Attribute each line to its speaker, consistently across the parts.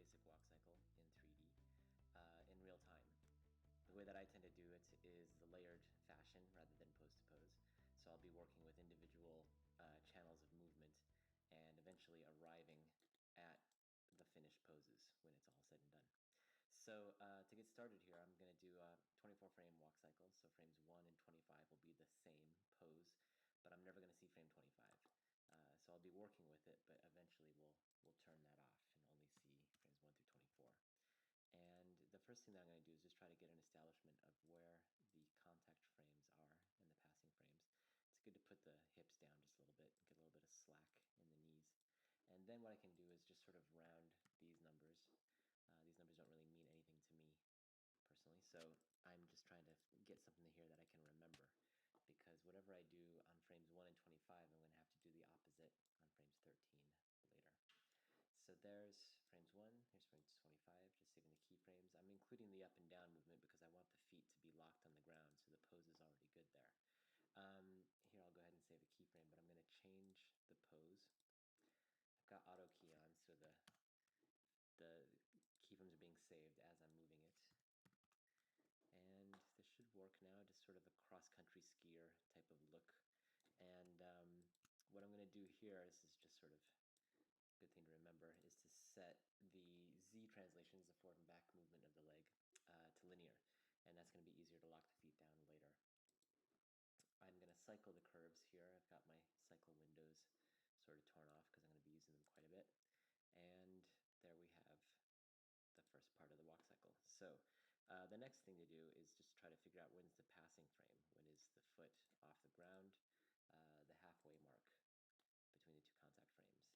Speaker 1: basic walk cycle in 3D in real time. The way that I tend to do it is the layered fashion rather than pose to pose. So I'll be working with individual channels of movement and eventually arriving at the finished poses when it's all said and done. So to get started here, I'm going to do a 24 frame walk cycle. So frames 1 and 25 will be the same pose, but I'm never going to see frame 25. So I'll be working with it, but eventually we'll turn that off and only see frames 1 through 24. And the first thing that I'm going to do is just try to get an establishment of where the contact frames are and the passing frames. It's good to put the hips down just a little bit, get a little bit of slack in the knees. And then what I can do is just sort of round these numbers. These numbers don't really mean anything to me personally, so I'm just trying to get something here that I can remember, because whatever I do on frames 1 and 25, I'm going to have to do the opposite on frames 13 later. So there's frames 1, here's frames 25, just saving the keyframes. I'm including the up and down movement because I want the feet to be locked on the ground, so the pose is already good there. Here I'll go ahead and save a keyframe, but I'm going to change the pose. I've got auto key on, so the keyframes are being saved as I'm moving it. And this should work now, just sort of a cross-country skier type of look. And what I'm going to do here, this is just sort of a good thing to remember, is to set the Z translations, the forward and back movement of the leg, to linear. And that's going to be easier to lock the feet down later. I'm going to cycle the curves here. I've got my cycle windows sort of torn off because I'm going to be using them quite a bit. And there we have the first part of the walk cycle. So the next thing to do is just try to figure out when's the passing frame, when is the foot off the ground, the halfway mark between the two contact frames.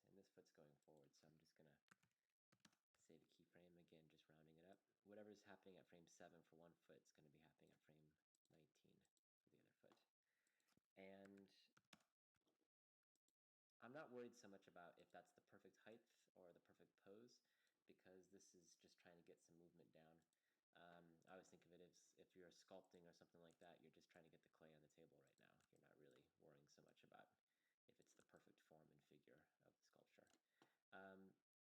Speaker 1: And this foot's going forward, so I'm just going to save a keyframe, again just rounding it up. Whatever's happening at frame 7 for one foot is going to be happening at frame 19 for the other foot. And I'm not worried so much about if that's the perfect height or the perfect pose, because this is just trying to get some movement down. I always think of it as if you're sculpting or something like that, you're just trying to get the clay on the table right now. You're not really worrying so much about if it's the perfect form and figure of the sculpture.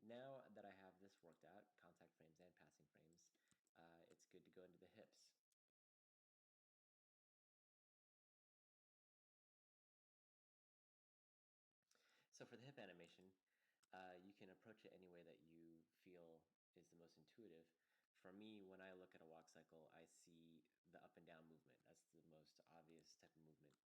Speaker 1: Now that I have this worked out, contact frames and passing frames, it's good to go into the hips. So for the hip animation, you can approach it any way that you feel is the most intuitive. For me, when I look at a walk cycle, I see the up and down movement. That's the most obvious type of movement,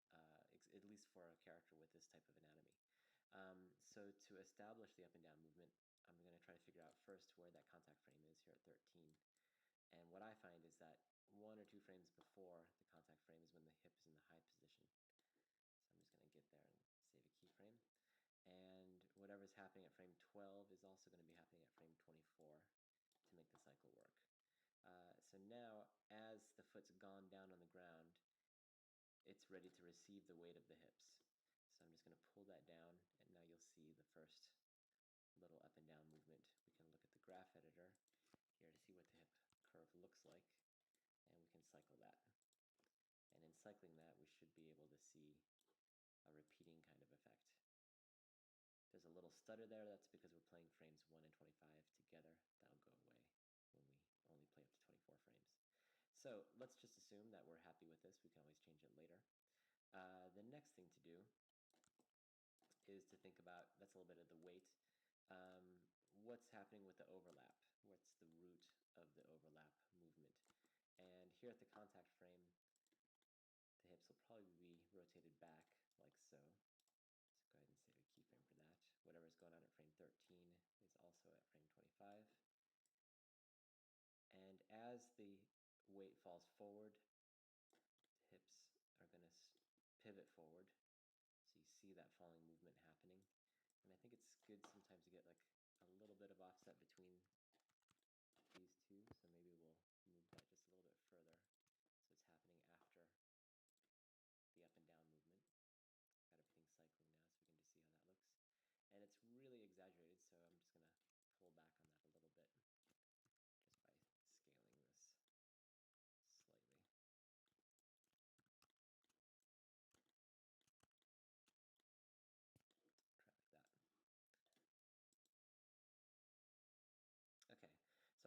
Speaker 1: at least for a character with this type of anatomy. So to establish the up and down movement, I'm going to try to figure out first where that contact frame is here at 13. And what I find is that 1 or 2 frames before the contact frame is when the hip is in the high position. So I'm just going to get there and save a keyframe. And whatever's happening at frame 12 is also going to be happening at frame 24 to make the cycle work. So now, as the foot's gone down on the ground, it's ready to receive the weight of the hips. So I'm just going to pull that down, and now you'll see the first little up and down movement. We can look at the graph editor here to see what the hip curve looks like, and we can cycle that. And in cycling that, we should be able to see a repeating kind of effect. There's a little stutter there. That's because we're playing frames 1 and 25 together. That'll go away when we only play up to 24 frames. So let's just assume that we're happy with this. We can always change it later. The next thing to do is to think about, that's a little bit of the weight. What's happening with the overlap? What's the root of the overlap movement? And here at the contact frame, the hips will probably be rotated back like so. Go ahead and save a keyframe for that. Whatever's going on at frame 13 is also at frame 25. And as the weight falls forward, the hips are going to pivot forward. So you see that falling movement happening. And I think it's good sometimes to get like a little bit of offset between these two. So maybe we'll move that just a little bit further. So it's happening after the up and down movement. Got everything cycling now, so we can just see how that looks. And it's really exaggerated, so I'm just going to pull back on that a little bit just by scaling this slightly. Try like that.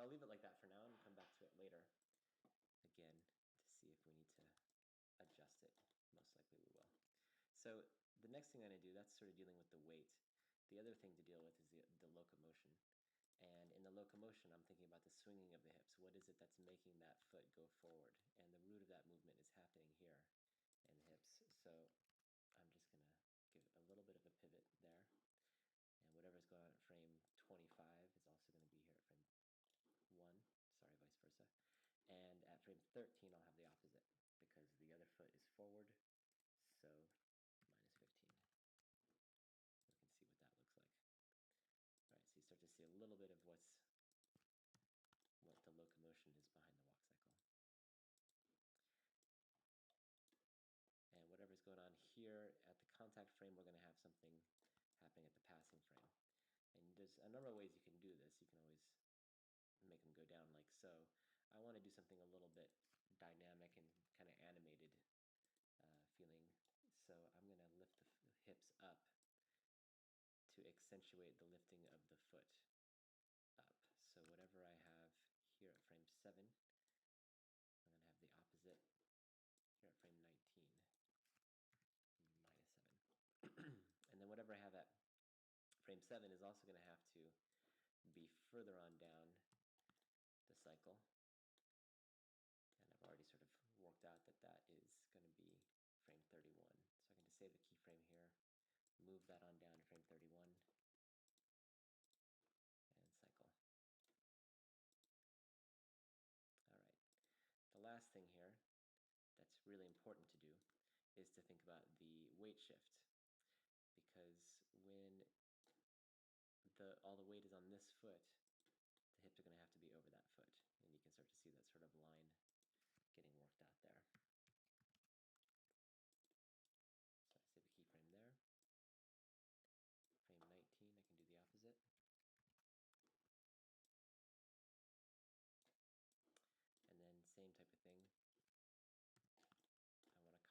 Speaker 1: I'll leave it like that for now and come back to it later, again, to see if we need to adjust it. Most likely we will. So the next thing I'm going to do, that's sort of dealing with the weight. The other thing to deal with is the locomotion. And in the locomotion, I'm thinking about the swinging of the hips. What is it that's making that foot go forward? And the root of that movement is happening here in the hips. So I'm just going to give a little bit of a pivot there. And whatever's going on at frame 25 is also going to be here at frame 1. Sorry, vice versa. And at frame 13, I'll have the opposite because the other foot is forward. So minus 15. We can see what that looks like. All right, so you start to see a little bit of what the locomotion is behind the walk cycle. And whatever's going on here at the contact frame, we're going to have something happening at the passing frame. And there's a number of ways you can do this. You can always make them go down like so. I want to do something a little bit dynamic and kind of animated feeling. So I'm going to lift the hips up to accentuate the lifting of the foot up. So whatever I have here at frame 7, I'm going to have the opposite here at frame 19, minus 7. And then whatever I have at frame 7 is also going to have to be further on down the cycle. And I've already sort of worked out that that is going to be frame 31. So I can just save the keyframe here, move that on down to frame 31, and cycle. All right. The last thing here that's really important to do is to think about the weight shift, because when all the weight is on this foot, the hips are going to have to be over that foot, and you can start to see that sort of line getting worked out there. So I save a keyframe there. Frame 19, I can do the opposite. And then same type of thing. I want to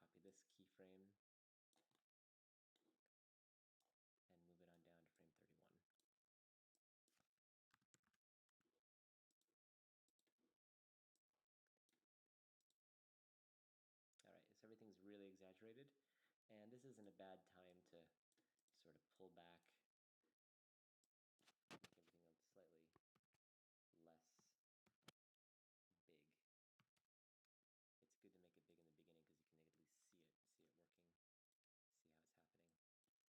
Speaker 1: copy this keyframe and move it on down to frame 31. All right, so everything's really exaggerated, and this isn't a bad time to sort of pull back, make everything slightly less big. It's good to make it big in the beginning because you can at least see it working, see how it's happening, and then just pull back slightly.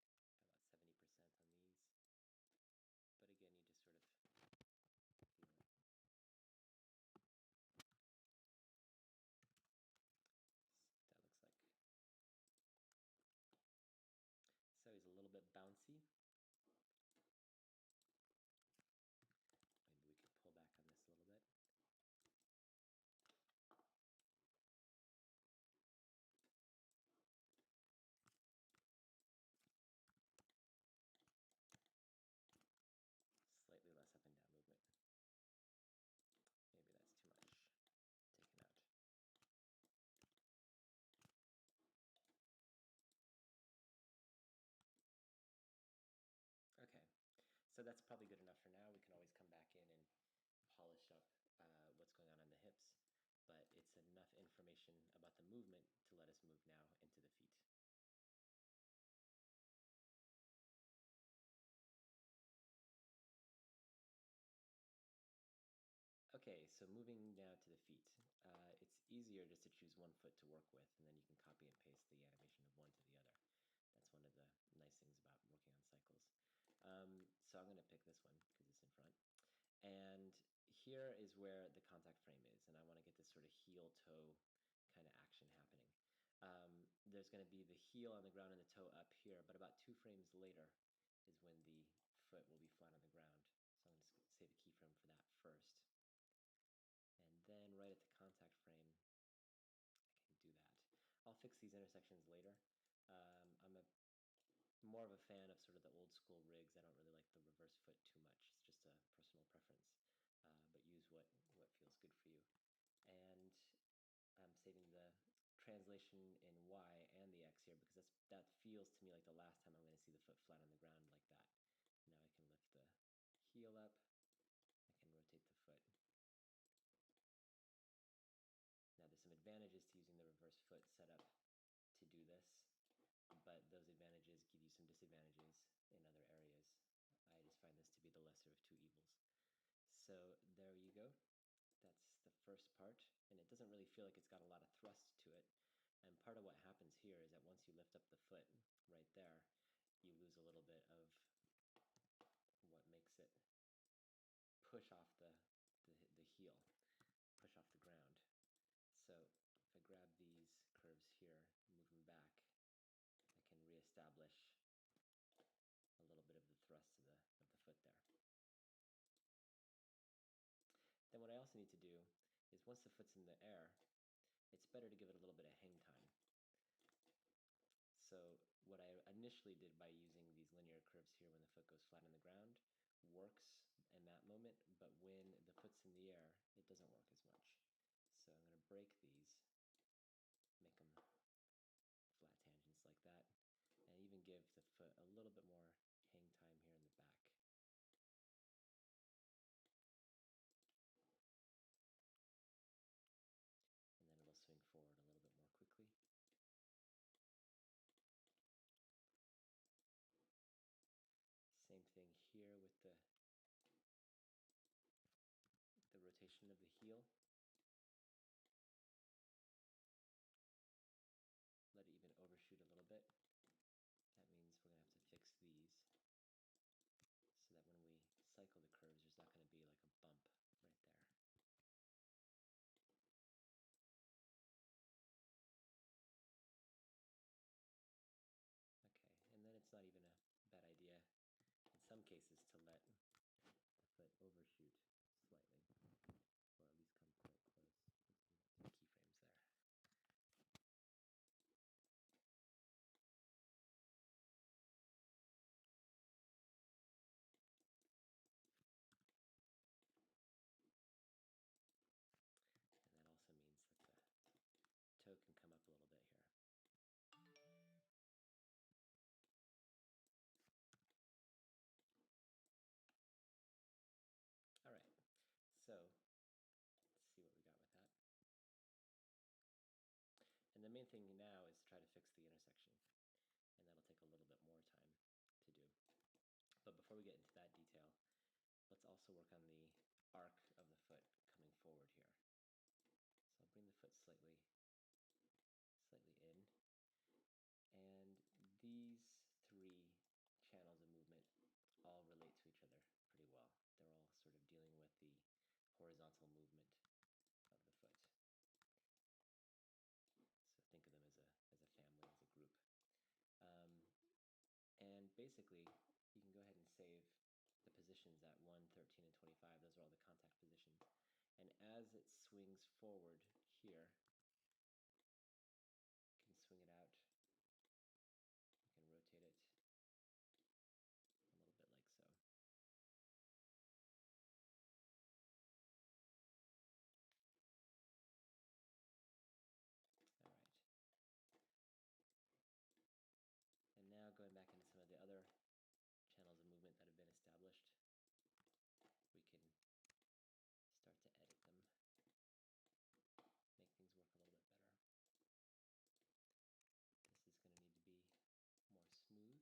Speaker 1: About 70% on these, but again, you just sort of feel it. That looks like. So he's a little bit bouncy. Maybe we could pull back on this a little bit. Slightly less up and down movement. Maybe that's too much taken out. Okay, so that's probably good enough for now. We can always come back in and polish up what's going on the hips, but it's enough information about the movement to let us move now into the feet. Okay, so moving now to the feet. It's easier just to choose one foot to work with, and then you can copy and paste the animation of one to the other. That's one of the nice things about working on cycles. So I'm going to pick this one because it's in front. And here is where the contact frame is, and I want to get this sort of heel-toe kind of action happening. There's going to be the heel on the ground and the toe up here, but about 2 frames later is when the foot will be flat on the ground. So I'm going to save a keyframe for that first. And then right at the contact frame, I can do that. I'll fix these intersections later. I'm more of a fan of sort of the old school rigs. I don't really like the reverse foot too much. It's just a personal preference, but use what feels good for you. And I'm saving the translation in Y and the X here because that feels to me like the last time I'm going to see the foot flat on the ground like that. first part, and it doesn't really feel like it's got a lot of thrust to it. And part of what happens here is that once you lift up the foot right there, you lose a little bit of what makes it push off the heel, push off the ground. So if I grab these curves here, move them back, I can reestablish a little bit of the thrust of the foot there. Then what I also need to do is once the foot's in the air, it's better to give it a little bit of hang time. So what I initially did by using these linear curves here when the foot goes flat on the ground works in that moment, but when the foot's in the air, it doesn't work as much. So I'm going to break these, make them flat tangents like that, and even give the foot a little bit more hang time here in the back. And then it'll swing forward a little bit more quickly. Same thing here with the rotation of the heel. Let it even overshoot a little bit. That means we're going to have to fix these so that when we cycle the curves, there's not going to be like a bump right there. Okay, and then it's not even a bad idea in some cases to let the foot overshoot slightly, or at least come quite close. Let's see, two keyframes there. And that also means that the toe can come up a little bit here. All right, so let's see what we got with that. And the main thing now is to try to fix the intersection, and that'll take a little bit more time to do. But before we get into that detail, let's also work on the arc of the foot coming forward here. So I'll bring the foot slightly in, and these three channels of movement all relate to each other pretty well. They're all sort of dealing with the horizontal movement of the foot. So think of them as a family, as a group. And basically, you can go ahead and save the positions at 1, 13, and 25. Those are all the contact positions. And as it swings forward here, you can swing it out. You can rotate it a little bit like so. All right. And now going back into some of the other channels of movement that have been established, we can start to edit them, make things work a little bit better. This is going to need to be more smooth.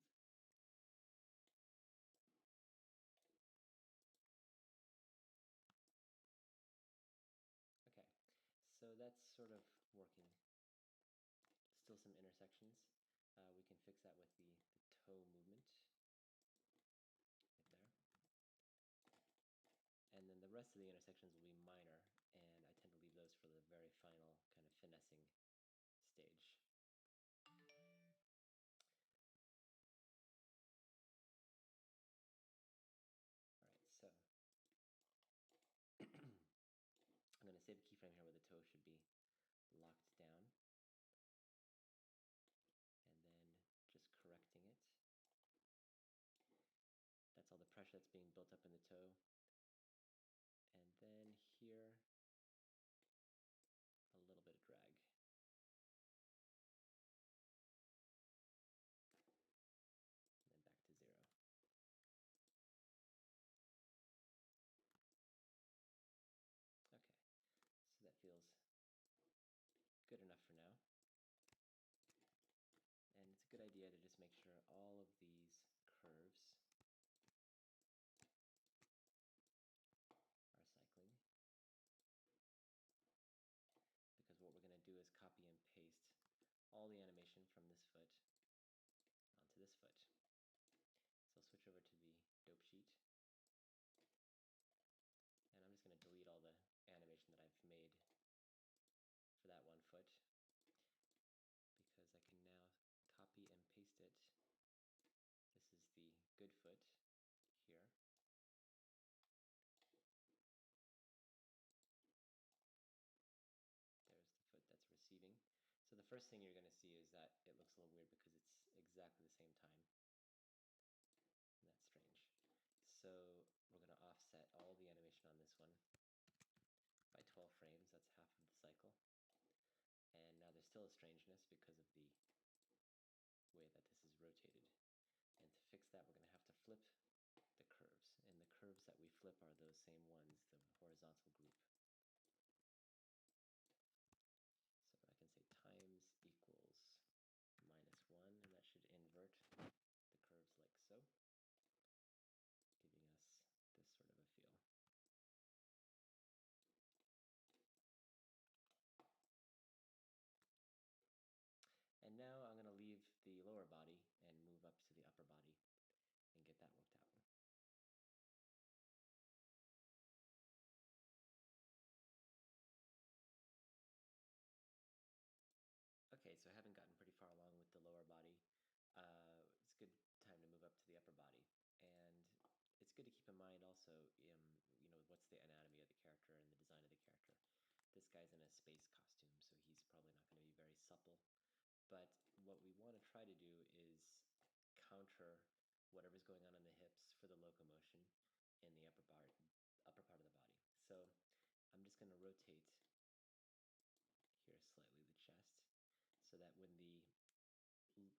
Speaker 1: Okay, so that's sort of working. Still some intersections. We can fix that with the toe movement right there. And then the rest of the intersections will be minor, and I tend to leave those for the very final kind of finessing stage. All right, so I'm going to save a keyframe here where the toe should be locked down, and then just correcting it. That's all the pressure that's being built up in the toe. And then here, a little bit of drag. And then back to 0. Okay, so that feels good enough for now. And it's a good idea to just make sure all of these curves first thing you're going to see is that it looks a little weird because it's exactly the same time. And that's strange. So we're going to offset all the animation on this one by 12 frames. That's half of the cycle. And now there's still a strangeness because of the way that this is rotated. And to fix that, we're going to have to flip the curves. And the curves that we flip are those same ones, the horizontal group. So I can say times equals -1, and that should invert the curves like so, giving us this sort of a feel. And now I'm going to leave the lower body and move up to the upper body and get that worked out. Okay, so I haven't gotten pretty far along with the lower body. It's a good time to move up to the upper body. And it's good to keep in mind also, what's the anatomy of the character and the design of the character. This guy's in a space costume, so he's probably not going to be very supple. But what we want to try to do is counter whatever's going on in the hips for the locomotion in the upper part of the body. So I'm just going to rotate here slightly the chest so that when the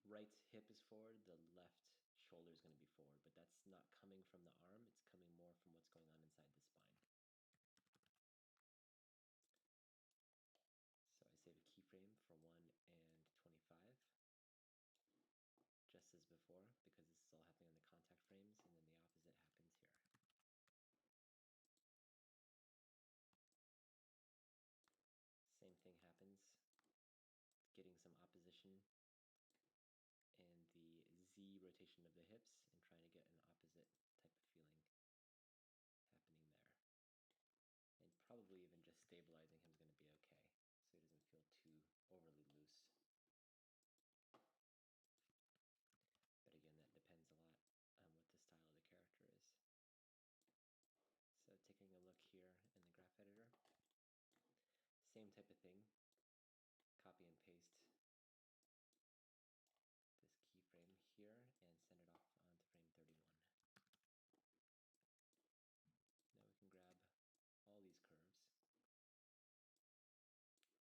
Speaker 1: right hip is forward, the left shoulder is going to be forward, but that's not coming from the arm, it's coming more from what's going on inside the spine. So I save a keyframe for 1 and 25, just as before, because this is all happening on the contact frames, and then the opposite happens here. Same thing happens, getting some opposition in the Z rotation of the hips and trying to get an opposite type of feeling happening there. And probably even just stabilizing him is going to be okay, so he doesn't feel too overly loose. But again, that depends a lot on what the style of the character is. So taking a look here in the graph editor, same type of thing, copy and paste this keyframe here and send it off onto frame 31. Now we can grab all these curves and we can cycle them.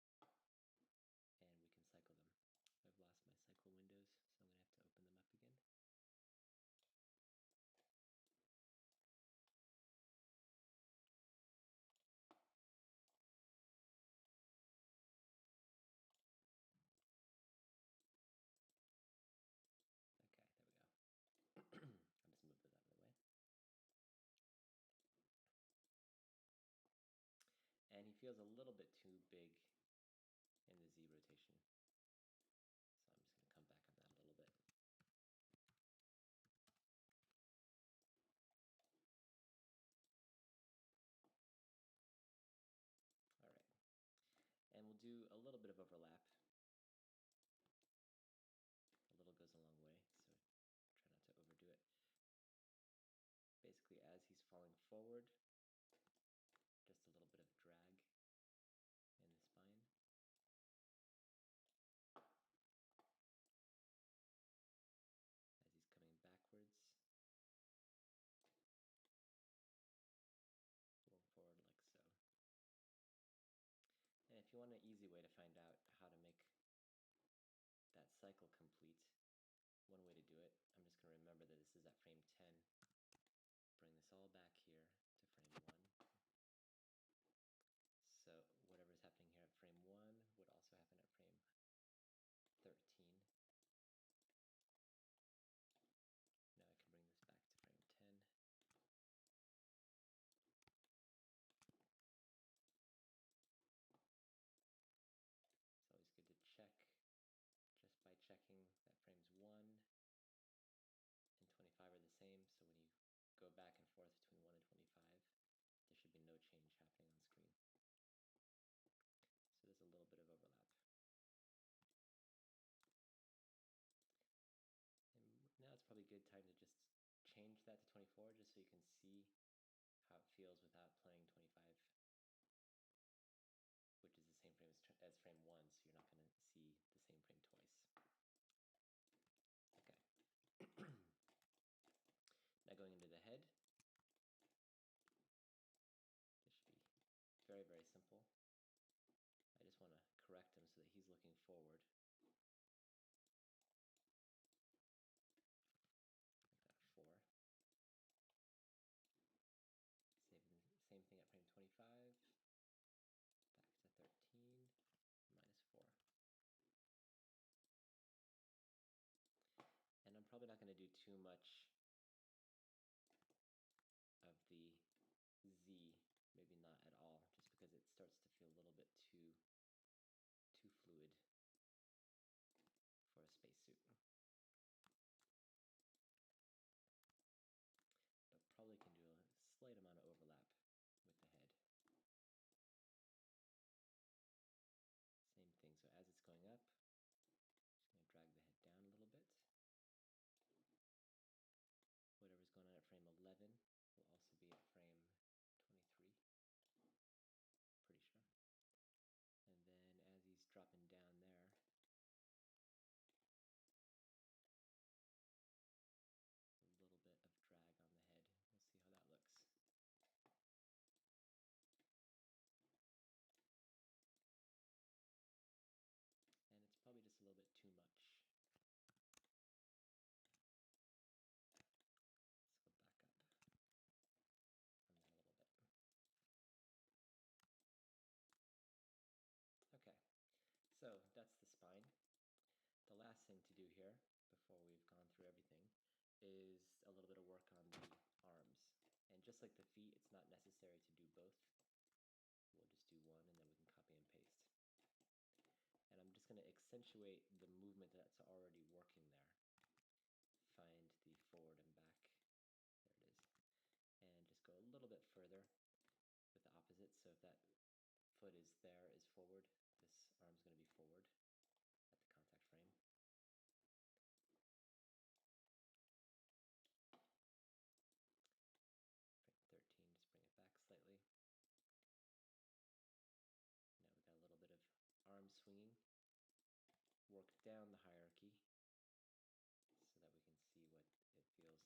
Speaker 1: I've lost my cycle windows, so I'm going to have to open them up again. Okay, there we go. I'll just move those out of the way. And he feels a little bit too big in the Z rotation. So I'm just going to come back on that a little bit. All right. And we'll do a little bit of overlap. A little goes a long way, so try not to overdo it. Basically, as he's falling forward, just a little bit of drag in the spine. As he's coming backwards, roll forward like so. And if you want an easy way to find out how to make that cycle complete, one way to do it, I'm just going to remember that this is at frame 10. Bring this all back here to frame 1. So whatever's happening here at frame 1 would also happen at frame 13. Now I can bring this back to frame 10. It's always good to check just by checking that frames 1 and 25 are the same, so when you go back and forth between 1 and 25, there should be no change happening on screen. So there's a little bit of overlap. And now it's probably a good time to just change that to 24 just so you can see how it feels without playing 25, which is the same frame as frame 1, so you're not going to see the 25, back to 13, -4. And I'm probably not going to do too much of the Z, maybe not at all, just because it starts to feel a little bit too fluid for a spacesuit. But probably can do a slight amount of overlap with the head. Same thing, so as it's going up, just going to drag the head down a little bit. Whatever's going on at frame 11 will also be at frame 23, pretty sure. And then as he's dropping down there, a little bit of drag on the head. We'll see how that looks. And it's probably just a little bit too much. Let's go back up on that a little bit. Okay, so that's the spine. The last thing to do here, before we've gone through everything, is a little bit of work on the arms. And just like the feet, it's not necessary to do both. We'll just do one and then we can copy and paste. And I'm just going to accentuate the movement that's already working there. Find the forward and back, there it is, and just go a little bit further with the opposite. So if that foot is there, is forward, this arm's going to be forward at the contact frame. Frame 13, just bring it back slightly. Now we got a little bit of arm swinging. Work down the hierarchy so that we can see what it feels like.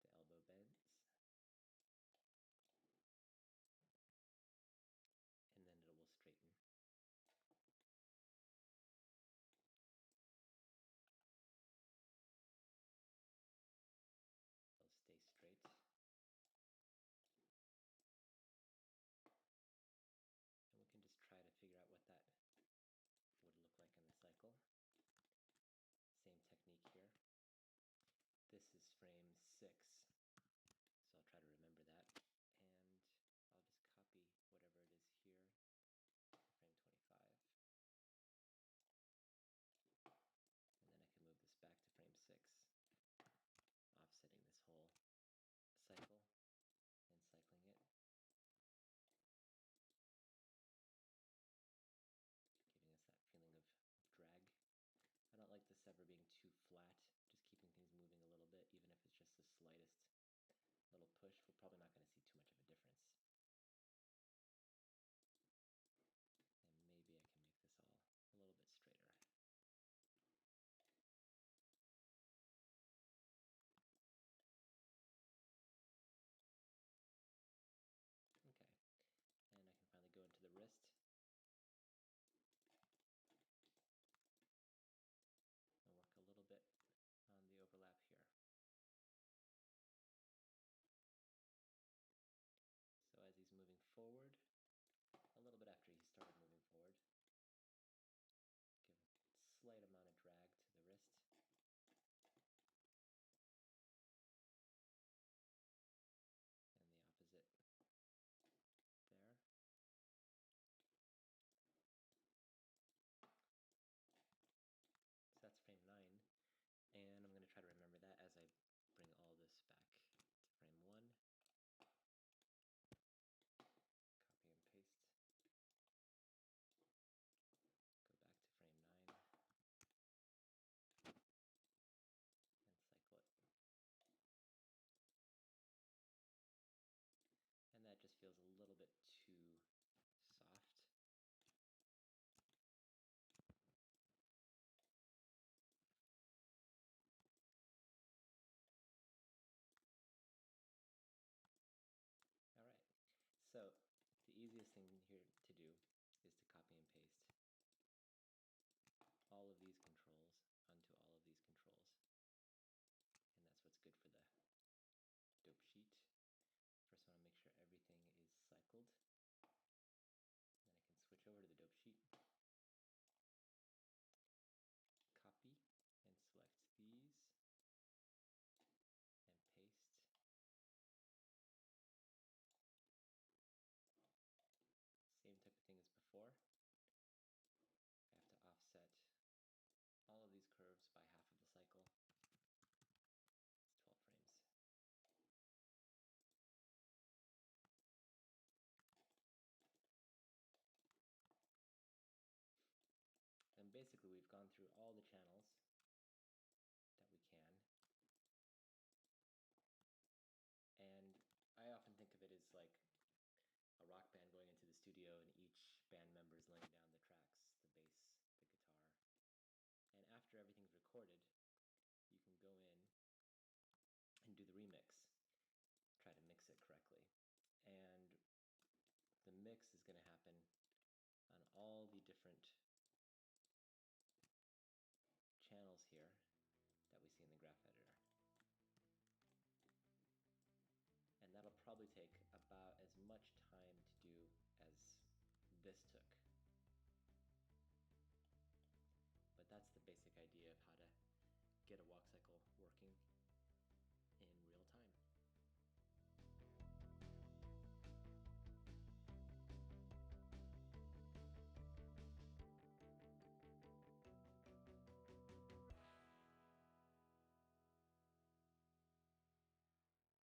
Speaker 1: The elbow bends. And then it will straighten. It'll stay straight. And we can just try to figure out what that would look like in the cycle. Same technique here. This is frame 6, so I'll try to remember that. And I'll just copy whatever it is here to frame 25. And then I can move this back to frame 6, offsetting this whole cycle and cycling it, giving us that feeling of drag. I don't like this ever being too flat, just keeping things moving a little bit, even if it's just the slightest little push. We're probably not going to see too much of a difference. And maybe I can make this all a little bit straighter. Okay, and I can finally go into the wrist. And work a little bit on the overlap here. So as he's moving forward, a little bit after he started moving forward, give a slight amount of drag to the wrist. And the opposite there. So that's frame 9, and I'm going to try to remember that as I bring all this back to frame 1. Copy and paste. Go back to frame 9. And cycle it. And that just feels a little bit too soft. All right, so the easiest thing here to do is to copy and paste all of these controls onto all of these controls. And that's what's good for the dope sheet. First I want to make sure everything we've gone through all the channels that we can. And I often think of it as like a rock band going into the studio and each band member is laying down the tracks, the bass, the guitar. And after everything's recorded, you can go in and do the remix, try to mix it correctly. And the mix is going to happen on all the different channels here that we see in the graph editor. And that'll probably take about as much time to do as this took. But that's the basic idea of how to get a walk cycle working.